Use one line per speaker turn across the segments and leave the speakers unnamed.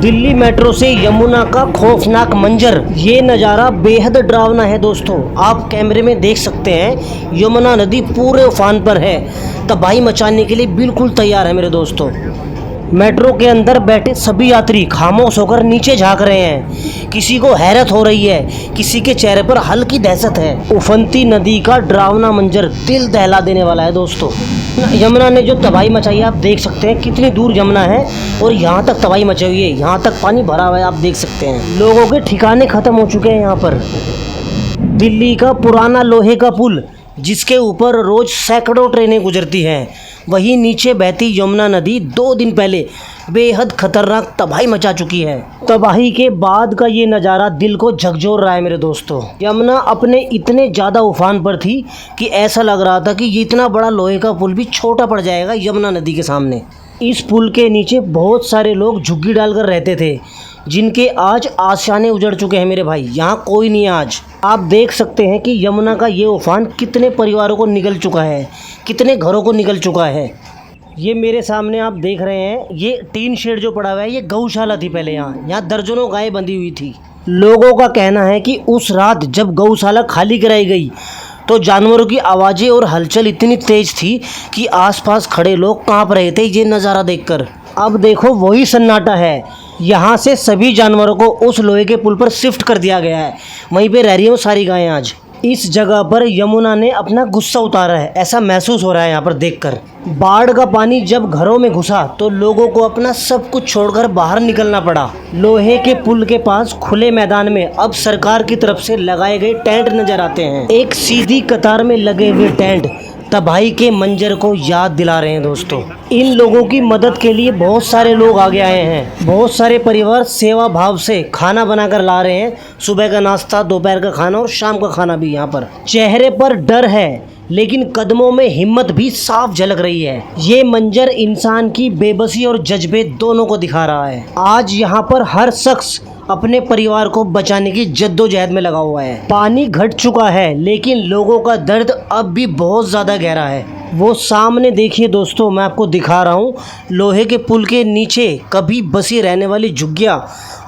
Delhi metro से यमुना का खौफनाक मंजर, ये नज़ारा बेहद डरावना है दोस्तों। आप कैमरे में देख सकते हैं यमुना नदी पूरे उफान पर है, तबाही मचाने के लिए बिल्कुल तैयार है मेरे दोस्तों। मेट्रो के अंदर बैठे सभी यात्री खामोश होकर नीचे झांक रहे हैं। किसी को हैरत हो रही है, किसी के चेहरे पर हल्की दहशत है। उफनती नदी का डरावना मंजर दिल दहला देने वाला है दोस्तों। यमुना ने जो तबाही मचाई है आप देख सकते हैं, कितनी दूर यमुना है और यहाँ तक तबाही मचाई हुई है। यहाँ तक पानी भरा हुआ है, आप देख सकते हैं। लोगों के ठिकाने खत्म हो चुके हैं यहाँ पर। दिल्ली का पुराना लोहे का पुल, जिसके ऊपर रोज सैकड़ों ट्रेनें गुजरती हैं, वहीं नीचे बहती यमुना नदी 2 दिन पहले बेहद खतरनाक तबाही मचा चुकी है। तबाही के बाद का ये नज़ारा दिल को झकझोर रहा है मेरे दोस्तों। यमुना अपने इतने ज़्यादा उफान पर थी कि ऐसा लग रहा था कि ये इतना बड़ा लोहे का पुल भी छोटा पड़ जाएगा यमुना नदी के सामने। इस पुल के नीचे बहुत सारे लोग झुग्गी डालकर रहते थे, जिनके आज आशाने उजड़ चुके हैं मेरे भाई। यहाँ कोई नहीं है आज। आप देख सकते हैं कि यमुना का ये उफान कितने परिवारों को निगल चुका है, कितने घरों को निगल चुका है। ये मेरे सामने आप देख रहे हैं, ये टीन शेड जो पड़ा हुआ है, ये गौशाला थी पहले। यहाँ दर्जनों गायें बंधी हुई थी। लोगों का कहना है कि उस रात जब गौशाला खाली कराई गई तो जानवरों की आवाज़ें और हलचल इतनी तेज थी कि आसपास खड़े लोग कांप रहे थे ये नज़ारा देखकर। अब देखो वही सन्नाटा है। यहाँ से सभी जानवरों को उस लोहे के पुल पर शिफ्ट कर दिया गया है। वहीं पे रह रही हैं सारी गायें आज। इस जगह पर यमुना ने अपना गुस्सा उतारा है, ऐसा महसूस हो रहा है यहाँ पर देखकर। बाढ़ का पानी जब घरों में घुसा तो लोगों को अपना सब कुछ छोड़कर बाहर निकलना पड़ा। लोहे के पुल के पास खुले मैदान में अब सरकार की तरफ से लगाए गए टेंट नजर आते हैं। एक सीधी कतार में लगे हुए टेंट तबाही के मंजर को याद दिला रहे हैं दोस्तों। इन लोगों की मदद के लिए बहुत सारे लोग आगे आए हैं। बहुत सारे परिवार सेवा भाव से खाना बनाकर ला रहे हैं। सुबह का नाश्ता, दोपहर का खाना और शाम का खाना भी यहाँ पर। चेहरे पर डर है लेकिन कदमों में हिम्मत भी साफ झलक रही है। ये मंजर इंसान की बेबसी और जज्बे दोनों को दिखा रहा है। आज यहाँ पर हर शख्स अपने परिवार को बचाने की जद्दोजहद में लगा हुआ है। पानी घट चुका है लेकिन लोगों का दर्द अब भी बहुत ज़्यादा गहरा है। वो सामने देखिए दोस्तों, मैं आपको दिखा रहा हूँ। लोहे के पुल के नीचे कभी बसी रहने वाली झुग्गियाँ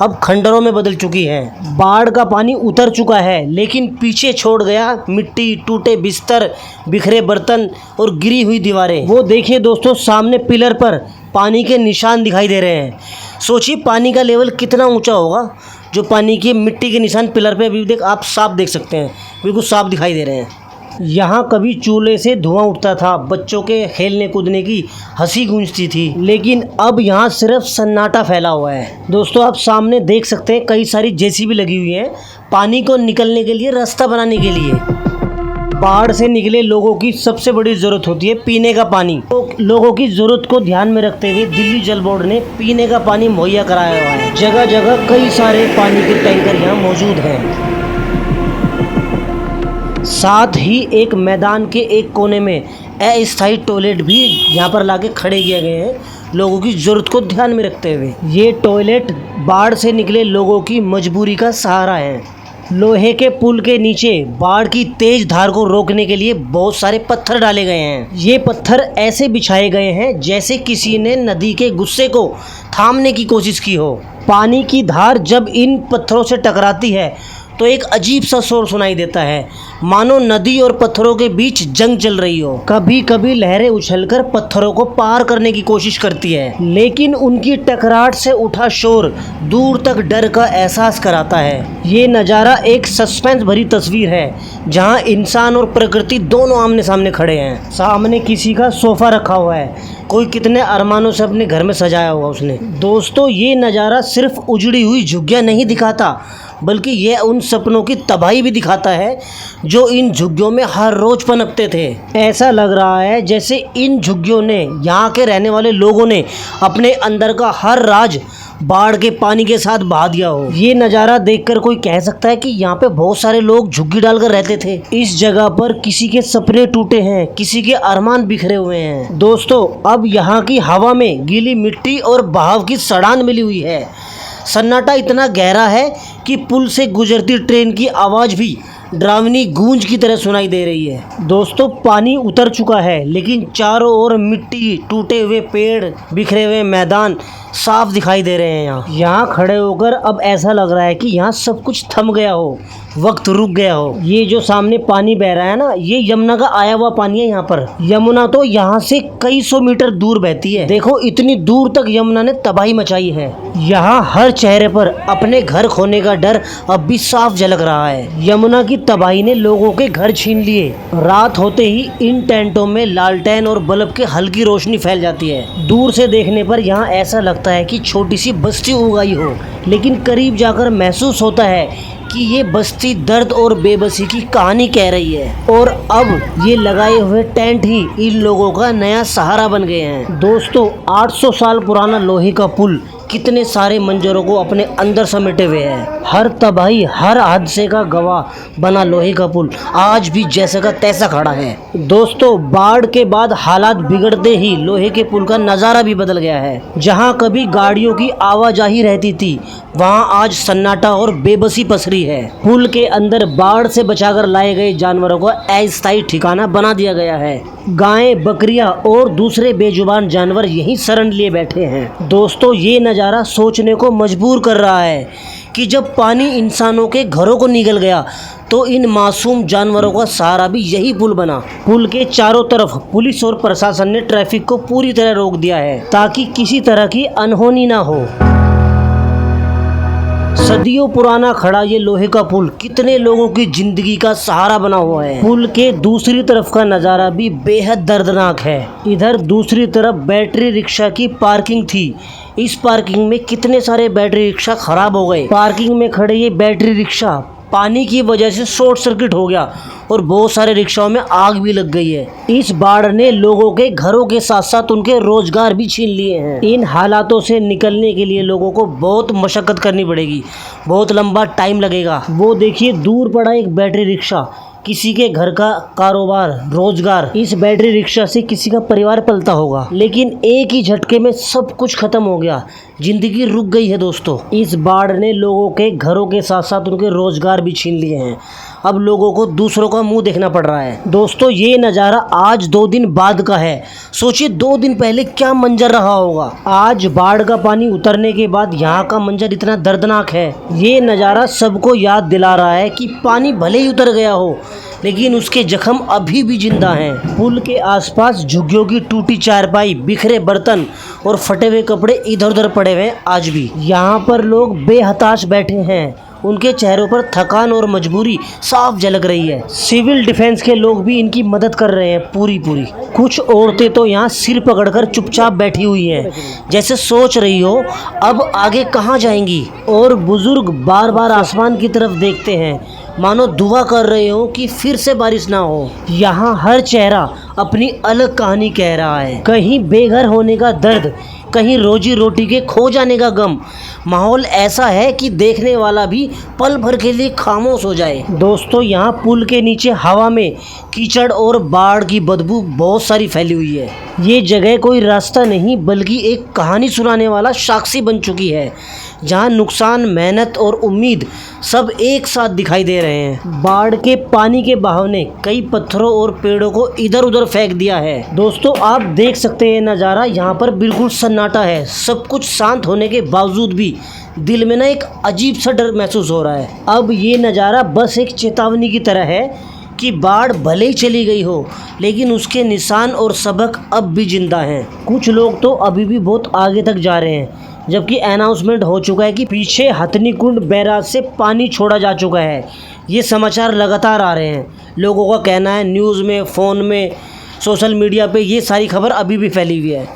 अब खंडरों में बदल चुकी हैं। बाढ़ का पानी उतर चुका है लेकिन पीछे छोड़ गया मिट्टी, टूटे बिस्तर, बिखरे बर्तन और गिरी हुई दीवारें। वो देखिए दोस्तों, सामने पिलर पर पानी के निशान दिखाई दे रहे हैं। सोचिए पानी का लेवल कितना ऊंचा होगा। जो पानी के मिट्टी के निशान पिलर पे अभी आप साफ देख सकते हैं, बिल्कुल साफ दिखाई दे रहे हैं। यहाँ कभी चूल्हे से धुआं उठता था, बच्चों के खेलने कूदने की हंसी गूंजती थी, लेकिन अब यहाँ सिर्फ सन्नाटा फैला हुआ है। दोस्तों आप सामने देख सकते हैं कई सारी जेसीबी लगी हुई हैं पानी को निकलने के लिए, रास्ता बनाने के लिए। बाढ़ से निकले लोगों की सबसे बड़ी ज़रूरत होती है पीने का पानी। तो लोगों की ज़रूरत को ध्यान में रखते हुए दिल्ली जल बोर्ड ने पीने का पानी मुहैया कराया हुआ है। जगह जगह कई सारे पानी के टैंकर यहाँ मौजूद हैं। साथ ही एक मैदान के एक कोने में अस्थायी टॉयलेट भी यहाँ पर लाके खड़े किए गए हैं, लोगों की ज़रूरत को ध्यान में रखते हुए। ये टॉयलेट बाढ़ से निकले लोगों की मजबूरी का सहारा है। लोहे के पुल के नीचे बाढ़ की तेज धार को रोकने के लिए बहुत सारे पत्थर डाले गए हैं। ये पत्थर ऐसे बिछाए गए हैं जैसे किसी ने नदी के गुस्से को थामने की कोशिश की हो। पानी की धार जब इन पत्थरों से टकराती है तो एक अजीब सा शोर सुनाई देता है, मानो नदी और पत्थरों के बीच जंग चल रही हो। कभी कभी लहरें उछलकर पत्थरों को पार करने की कोशिश करती है, लेकिन उनकी टकराहट से उठा शोर दूर तक डर का एहसास कराता है। ये नज़ारा एक सस्पेंस भरी तस्वीर है, जहां इंसान और प्रकृति दोनों आमने सामने खड़े हैं। सामने किसी का सोफा रखा हुआ है, कोई कितने अरमानों से अपने घर में सजाया हुआ उसने। दोस्तों ये नज़ारा सिर्फ उजड़ी हुई झुग्गियाँ नहीं दिखाता, बल्कि यह उन सपनों की तबाही भी दिखाता है जो इन झुग्गियों में हर रोज पनपते थे। ऐसा लग रहा है जैसे इन झुग्गियों ने, यहाँ के रहने वाले लोगों ने अपने अंदर का हर राज बाढ़ के पानी के साथ बहा दिया हो। ये नज़ारा देखकर कोई कह सकता है कि यहाँ पे बहुत सारे लोग झुग्गी डालकर रहते थे। इस जगह पर किसी के सपने टूटे हैं, किसी के अरमान बिखरे हुए हैं। दोस्तों अब यहाँ की हवा में गीली मिट्टी और बहाव की सड़ान मिली हुई है। सन्नाटा इतना गहरा है कि पुल से गुजरती ट्रेन की आवाज़ भी डरावनी गूंज की तरह सुनाई दे रही है। दोस्तों पानी उतर चुका है, लेकिन चारों ओर मिट्टी, टूटे हुए पेड़, बिखरे हुए मैदान साफ दिखाई दे रहे हैं। यहाँ खड़े होकर अब ऐसा लग रहा है कि यहाँ सब कुछ थम गया हो, वक्त रुक गया हो। ये जो सामने पानी बह रहा है ना, ये यमुना का आया हुआ पानी है। यहाँ पर यमुना तो यहाँ से कई सौ मीटर दूर बहती है। देखो इतनी दूर तक यमुना ने तबाही मचाई है। यहाँ हर चेहरे पर अपने घर खोने का डर अब भी साफ झलक रहा है। यमुना की तबाही ने लोगों के घर छीन लिए। रात होते ही इन टेंटों में लालटेन और बल्ब की हल्की रोशनी फैल जाती है। दूर से देखने पर यहाँ ऐसा लगता है कि छोटी सी बस्ती उगाई हो, लेकिन करीब जाकर महसूस होता है कि ये बस्ती दर्द और बेबसी की कहानी कह रही है। और अब ये लगाए हुए टेंट ही इन लोगों का नया सहारा बन गए हैं। दोस्तों 800 साल पुराना लोहे का पुल कितने सारे मंजरों को अपने अंदर समेटे हुए है। हर तबाही, हर हादसे का गवाह बना लोहे का पुल आज भी जैसा का तैसा खड़ा है। दोस्तों बाढ़ के बाद हालात बिगड़ते ही लोहे के पुल का नज़ारा भी बदल गया है। जहां कभी गाड़ियों की आवाजाही रहती थी, वहां आज सन्नाटा और बेबसी पसरी है। पुल के अंदर बाढ़ से बचाकर लाए गए जानवरों को अस्थायी ठिकाना बना दिया गया है। गायें, बकरियां और दूसरे बेजुबान जानवर यहीं शरण लिए बैठे हैं। दोस्तों ये नज़ारा सोचने को मजबूर कर रहा है कि जब पानी इंसानों के घरों को निगल गया तो इन मासूम जानवरों का सहारा भी यही पुल बना। पुल के चारों तरफ पुलिस और प्रशासन ने ट्रैफिक को पूरी तरह रोक दिया है ताकि किसी तरह की अनहोनी ना हो। सदियों पुराना खड़ा ये लोहे का पुल कितने लोगों की जिंदगी का सहारा बना हुआ है। पुल के दूसरी तरफ का नज़ारा भी बेहद दर्दनाक है। इधर दूसरी तरफ बैटरी रिक्शा की पार्किंग थी। इस पार्किंग में कितने सारे बैटरी रिक्शा खराब हो गए। पार्किंग में खड़े ये बैटरी रिक्शा पानी की वजह से शॉर्ट सर्किट हो गया और बहुत सारे रिक्शाओं में आग भी लग गई है। इस बाढ़ ने लोगों के घरों के साथ साथ उनके रोजगार भी छीन लिए हैं। इन हालातों से निकलने के लिए लोगों को बहुत मशक्कत करनी पड़ेगी, बहुत लंबा टाइम लगेगा। वो देखिए दूर पड़ा एक बैटरी रिक्शा, किसी के घर का कारोबार, रोजगार इस बैटरी रिक्शा से किसी का परिवार पलता होगा, लेकिन एक ही झटके में सब कुछ खत्म हो गया, जिंदगी रुक गई है। दोस्तों इस बाढ़ ने लोगों के घरों के साथ साथ उनके रोजगार भी छीन लिए हैं। अब लोगों को दूसरों का मुंह देखना पड़ रहा है। दोस्तों ये नज़ारा आज 2 दिन बाद का है। सोचिए 2 दिन पहले क्या मंजर रहा होगा। आज बाढ़ का पानी उतरने के बाद यहाँ का मंजर इतना दर्दनाक है। ये नज़ारा सबको याद दिला रहा है कि पानी भले ही उतर गया हो, लेकिन उसके जख्म अभी भी जिंदा हैं। पुल के आसपास झुग्गियों की टूटी चारपाई, बिखरे बर्तन और फटे हुए कपड़े इधर उधर पड़े हुए आज भी। यहाँ पर लोग बेहताश बैठे हैं, उनके चेहरों पर थकान और मजबूरी साफ झलक रही है। सिविल डिफेंस के लोग भी इनकी मदद कर रहे हैं पूरी। कुछ औरतें तो यहाँ सिर पकड़कर चुपचाप बैठी हुई हैं, जैसे सोच रही हो अब आगे कहाँ जाएंगी। और बुजुर्ग बार बार आसमान की तरफ देखते हैं, मानो दुआ कर रहे हो कि फिर से बारिश ना हो। यहाँ हर चेहरा अपनी अलग कहानी कह रहा है। कहीं बेघर होने का दर्द, कहीं रोजी रोटी के खो जाने का गम। माहौल ऐसा है कि देखने वाला भी पल भर के लिए खामोश हो जाए। दोस्तों यहाँ पुल के नीचे हवा में कीचड़ और बाढ़ की बदबू बहुत सारी फैली हुई है। ये जगह कोई रास्ता नहीं बल्कि एक कहानी सुनाने वाला साक्षी बन चुकी है, जहाँ नुकसान, मेहनत और उम्मीद सब एक साथ दिखाई दे रहे हैं। बाढ़ के पानी के बहाव ने कई पत्थरों और पेड़ों को इधर उधर फेंक दिया है। दोस्तों आप देख सकते हैं नज़ारा, यहाँ पर बिल्कुल सन्नाटा है। सब कुछ शांत होने के बावजूद भी दिल में ना एक अजीब सा डर महसूस हो रहा है। अब ये नज़ारा बस एक चेतावनी की तरह है कि बाढ़ भले ही चली गई हो, लेकिन उसके निशान और सबक अब भी जिंदा हैं। कुछ लोग तो अभी भी बहुत आगे तक जा रहे हैं, जबकि अनाउंसमेंट हो चुका है कि पीछे हथनीकुंड बैराज से पानी छोड़ा जा चुका है। ये समाचार लगातार आ रहे हैं। लोगों का कहना है न्यूज़ में, फ़ोन में, सोशल मीडिया पे ये सारी खबर अभी भी फैली हुई है।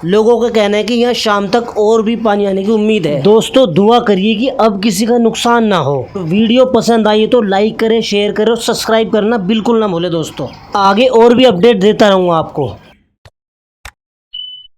लोगों का कहना है कि यहाँ शाम तक और भी पानी आने की उम्मीद है। दोस्तों दुआ करिए कि अब किसी का नुकसान ना हो। वीडियो पसंद आई तो लाइक करें, शेयर करें और सब्सक्राइब करना बिल्कुल ना भूलें। दोस्तों आगे और भी अपडेट देता रहूँगा आपको।